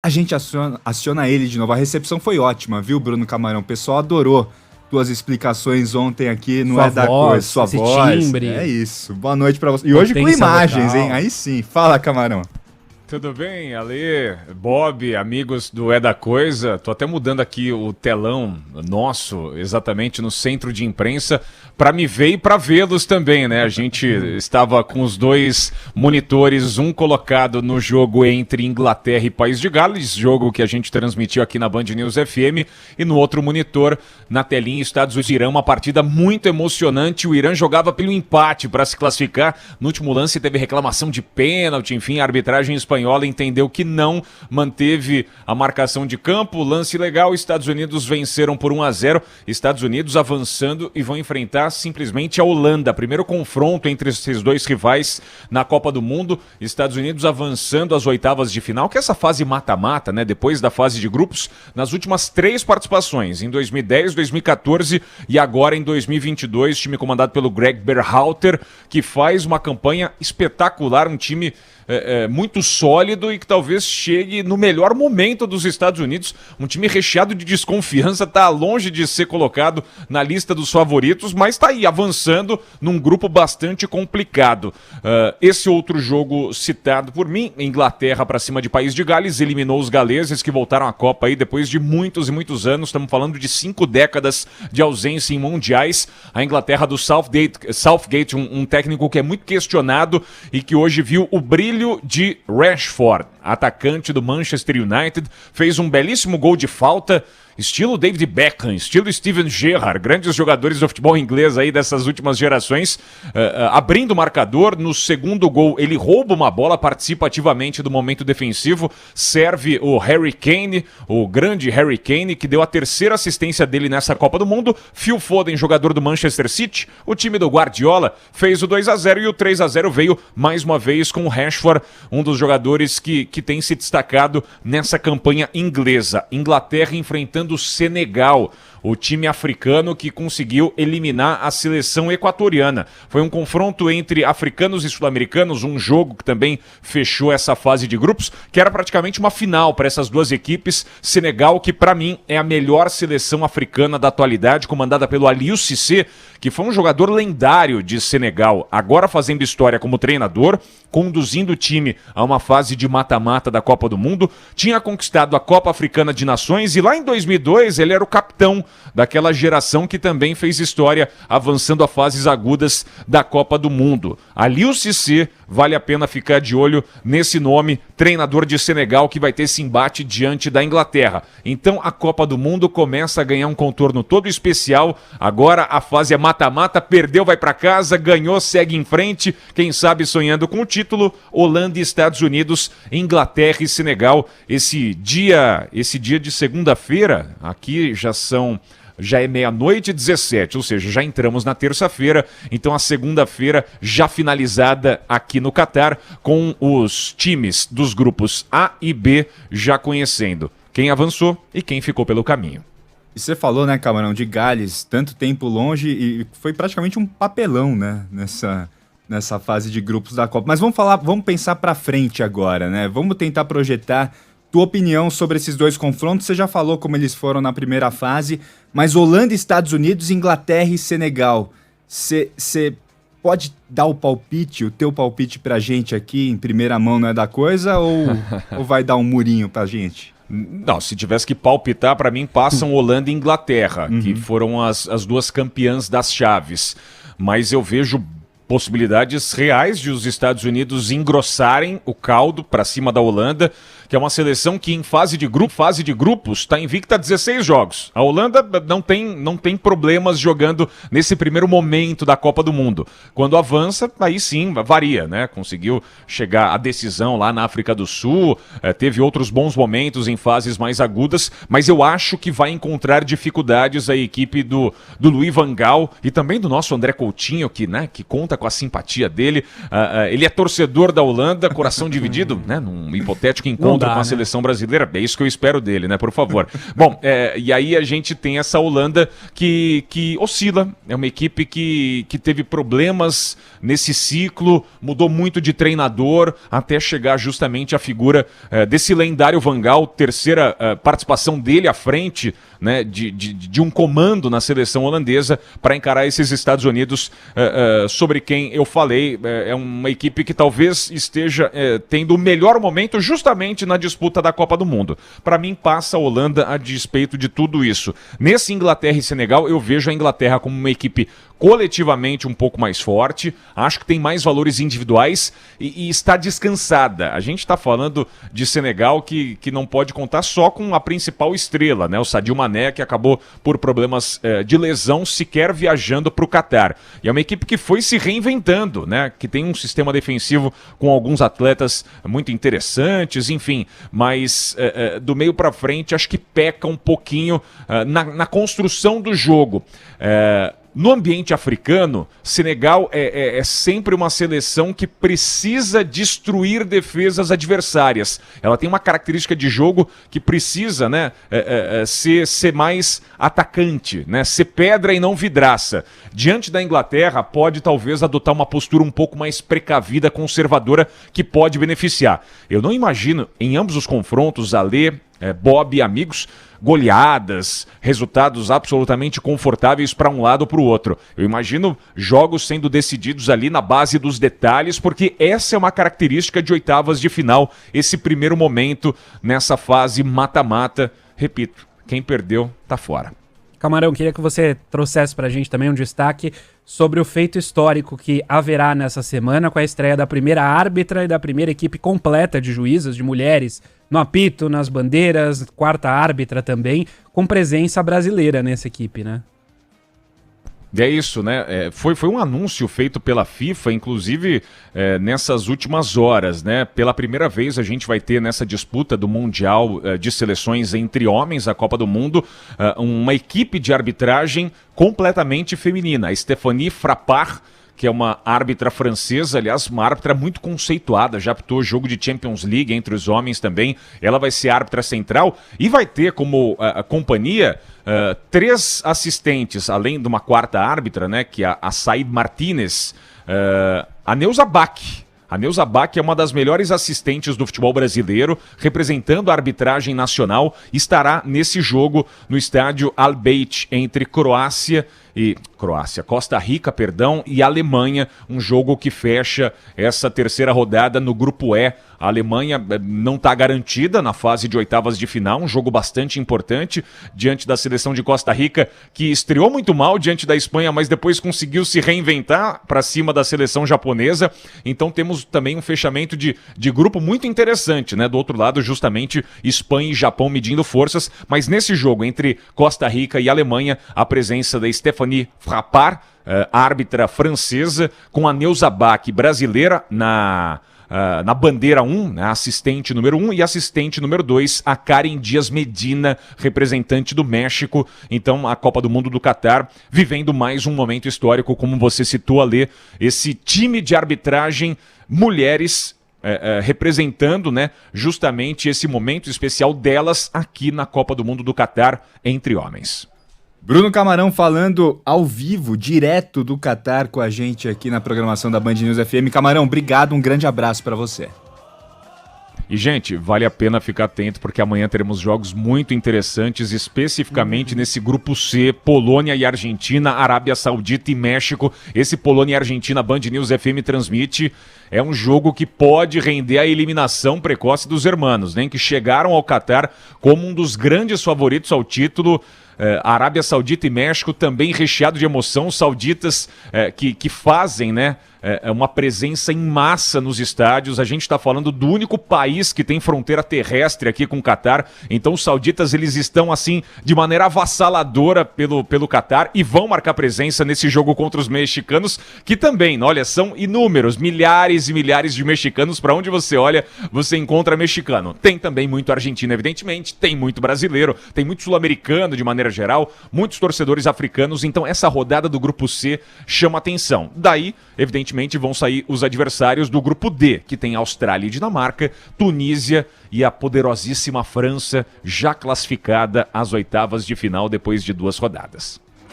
a gente aciona ele de novo. A recepção foi ótima, viu, Bruno Camarão? O pessoal adorou tuas explicações ontem aqui, não sua é da voz, coisa, sua esse voz. timbre. É isso. Boa noite pra você. E hoje com imagens, vocal. hein? Aí sim. Fala, Camarão. Tudo bem, Ale, Bob, amigos do É da Coisa. Tô até mudando aqui o telão nosso, exatamente no centro de imprensa, para me ver e para vê-los também, né? A gente estava com os dois monitores, um colocado no jogo entre Inglaterra e País de Gales, jogo que a gente transmitiu aqui na Band News FM, e no outro monitor, na telinha, Estados Unidos e Irã, uma partida muito emocionante. O Irã jogava pelo empate para se classificar. No último lance teve reclamação de pênalti, enfim, a arbitragem espanhola entendeu que não, manteve a marcação de campo, lance legal, Estados Unidos venceram por 1-0, Estados Unidos avançando e vão enfrentar simplesmente a Holanda, primeiro confronto entre esses dois rivais na Copa do Mundo, Estados Unidos avançando às oitavas de final, que é essa fase mata-mata, né, depois da fase de grupos, nas últimas 3 participações, em 2010, 2014 e agora em 2022, time comandado pelo Greg Berhalter, que faz uma campanha espetacular, um time muito sólido e que talvez chegue no melhor momento dos Estados Unidos. Um time recheado de desconfiança, está longe de ser colocado na lista dos favoritos, mas está aí avançando num grupo bastante complicado. Esse outro jogo citado por mim, Inglaterra para cima de País de Gales, eliminou os galeses que voltaram à Copa aí depois de muitos e muitos anos. Estamos falando de 5 décadas de ausência em mundiais. A Inglaterra do Southgate, um técnico que é muito questionado e que hoje viu o brilho de Rashford, atacante do Manchester United, fez um belíssimo gol de falta, estilo David Beckham, estilo Steven Gerrard, grandes jogadores do futebol inglês aí dessas últimas gerações, abrindo o marcador. No segundo gol ele rouba uma bola, participa ativamente do momento defensivo, serve o Harry Kane, o grande Harry Kane, que deu a 3ª assistência dele nessa Copa do Mundo. Phil Foden, jogador do Manchester City, o time do Guardiola, fez o 2-0 e o 3-0 veio mais uma vez com o Rashford, um dos jogadores que tem se destacado nessa campanha inglesa. Inglaterra enfrentando o Senegal, o time africano que conseguiu eliminar a seleção equatoriana. Foi um confronto entre africanos e sul-americanos, um jogo que também fechou essa fase de grupos, que era praticamente uma final para essas duas equipes. Senegal, que para mim é a melhor seleção africana da atualidade, comandada pelo Aliou Cissé, que foi um jogador lendário de Senegal, agora fazendo história como treinador, conduzindo o time a uma fase de mata-mata da Copa do Mundo, tinha conquistado a Copa Africana de Nações e lá em 2002 ele era o capitão daquela geração que também fez história avançando a fases agudas da Copa do Mundo. Aliou Cissé, vale a pena ficar de olho nesse nome, treinador de Senegal, que vai ter esse embate diante da Inglaterra. Então a Copa do Mundo começa a ganhar um contorno todo especial, agora a fase é mata-mata, perdeu, vai para casa, ganhou, segue em frente, quem sabe sonhando com o título. Holanda e Estados Unidos, Inglaterra e Senegal. Esse dia de segunda-feira, aqui já é 00:17, ou seja, já entramos na terça-feira, então a segunda-feira já finalizada aqui no Catar, com os times dos grupos A e B já conhecendo quem avançou e quem ficou pelo caminho. E você falou, né, Camarão, de Gales, tanto tempo longe, e foi praticamente um papelão, né, nessa fase de grupos da Copa. Mas vamos pensar pra frente agora, né? Vamos tentar projetar tua opinião sobre esses dois confrontos. Você já falou como eles foram na primeira fase, mas Holanda, Estados Unidos, Inglaterra e Senegal. Você pode dar o teu palpite pra gente aqui em primeira mão, não é da coisa, ou vai dar um murinho pra gente? Não, se tivesse que palpitar, para mim passam Holanda e Inglaterra, que foram as duas campeãs das chaves. Mas eu vejo possibilidades reais de os Estados Unidos engrossarem o caldo para cima da Holanda, que é uma seleção que em fase de grupos está invicta a 16 jogos. A Holanda não tem problemas jogando nesse primeiro momento da Copa do Mundo. Quando avança, aí sim, varia, né? Conseguiu chegar à decisão lá na África do Sul, teve outros bons momentos em fases mais agudas, mas eu acho que vai encontrar dificuldades a equipe do Louis van Gaal e também do nosso André Coutinho, que conta com a simpatia dele. Ele é torcedor da Holanda, coração dividido, né? Num hipotético encontro encontro dá, com a né? seleção brasileira. É isso que eu espero dele, né? Por favor. Bom, e aí a gente tem essa Holanda que oscila. É uma equipe que teve problemas nesse ciclo, mudou muito de treinador até chegar justamente à figura desse lendário Van Gaal, terceira participação dele à frente, né, de um comando na seleção holandesa para encarar esses Estados Unidos, sobre quem eu falei. É uma equipe que talvez esteja tendo o melhor momento justamente na disputa da Copa do Mundo. Para mim, passa a Holanda a despeito de tudo isso. Nesse Inglaterra e Senegal, eu vejo a Inglaterra como uma equipe coletivamente um pouco mais forte, acho que tem mais valores individuais e está descansada. A gente está falando de Senegal que não pode contar só com a principal estrela, né? O Sadio Mané, que acabou por problemas de lesão sequer viajando para o Catar. E é uma equipe que foi se reinventando, né? Que tem um sistema defensivo com alguns atletas muito interessantes, enfim, mas do meio para frente acho que peca um pouquinho na construção do jogo. No ambiente africano, Senegal é sempre uma seleção que precisa destruir defesas adversárias. Ela tem uma característica de jogo que precisa, né, ser mais atacante, né, ser pedra e não vidraça. Diante da Inglaterra, pode talvez adotar uma postura um pouco mais precavida, conservadora, que pode beneficiar. Eu não imagino, em ambos os confrontos, Alê, Bob e amigos, goleadas, resultados absolutamente confortáveis para um lado ou para o outro. Eu imagino jogos sendo decididos ali na base dos detalhes, porque essa é uma característica de oitavas de final, esse primeiro momento nessa fase mata-mata. Repito, quem perdeu tá fora. Camarão, queria que você trouxesse pra gente também um destaque sobre o feito histórico que haverá nessa semana com a estreia da primeira árbitra e da primeira equipe completa de juízas, de mulheres, no apito, nas bandeiras, quarta árbitra também, com presença brasileira nessa equipe, né? É isso, né? Foi um anúncio feito pela FIFA, inclusive nessas últimas horas, né? Pela primeira vez a gente vai ter nessa disputa do Mundial de Seleções entre homens, a Copa do Mundo, uma equipe de arbitragem completamente feminina. A Stéphanie Frappart, que é uma árbitra francesa, aliás, uma árbitra muito conceituada, já apitou jogo de Champions League entre os homens também. Ela vai ser árbitra central e vai ter como companhia 3 assistentes, além de uma quarta árbitra, né, que é a Said Martínez, a Neuza Bach. A Neuza Bach é uma das melhores assistentes do futebol brasileiro, representando a arbitragem nacional, estará nesse jogo no estádio Al Bayt entre Costa Rica, e Alemanha, um jogo que fecha essa terceira rodada no grupo E. A Alemanha não está garantida na fase de oitavas de final, um jogo bastante importante diante da seleção de Costa Rica, que estreou muito mal diante da Espanha, mas depois conseguiu se reinventar para cima da seleção japonesa. Então temos também um fechamento de grupo muito interessante, né? Do outro lado, justamente Espanha e Japão medindo forças, mas nesse jogo entre Costa Rica e Alemanha, a presença da Stéphanie Frappart, árbitra francesa, com a Neuza Bach brasileira na bandeira 1, né, assistente número 1, e assistente número 2, a Karen Dias Medina, representante do México. Então, a Copa do Mundo do Catar vivendo mais um momento histórico, como você citou, Alê, esse time de arbitragem, mulheres representando, né, justamente esse momento especial delas aqui na Copa do Mundo do Catar entre homens. Bruno Camarão falando ao vivo, direto do Catar com a gente aqui na programação da Band News FM. Camarão, obrigado, um grande abraço para você. E, gente, vale a pena ficar atento, porque amanhã teremos jogos muito interessantes, especificamente nesse grupo C, Polônia e Argentina, Arábia Saudita e México. Esse Polônia e Argentina, Band News FM transmite. É um jogo que pode render a eliminação precoce dos hermanos, né, que chegaram ao Catar como um dos grandes favoritos ao título. Arábia Saudita e México também recheado de emoção, os sauditas que fazem, né, uma presença em massa nos estádios. A gente está falando do único país que tem fronteira terrestre aqui com o Catar, então os sauditas eles estão assim de maneira avassaladora pelo Catar e vão marcar presença nesse jogo contra os mexicanos, que também, olha, são inúmeros, milhares e milhares de mexicanos. Para onde você olha, você encontra mexicano. Tem também muito argentino, evidentemente, tem muito brasileiro, tem muito sul-americano de maneira maneira geral, muitos torcedores africanos, então essa rodada do grupo C chama atenção. Daí, evidentemente, vão sair os adversários do grupo D, que tem Austrália e Dinamarca, Tunísia e a poderosíssima França, já classificada às oitavas de final depois de 2 rodadas.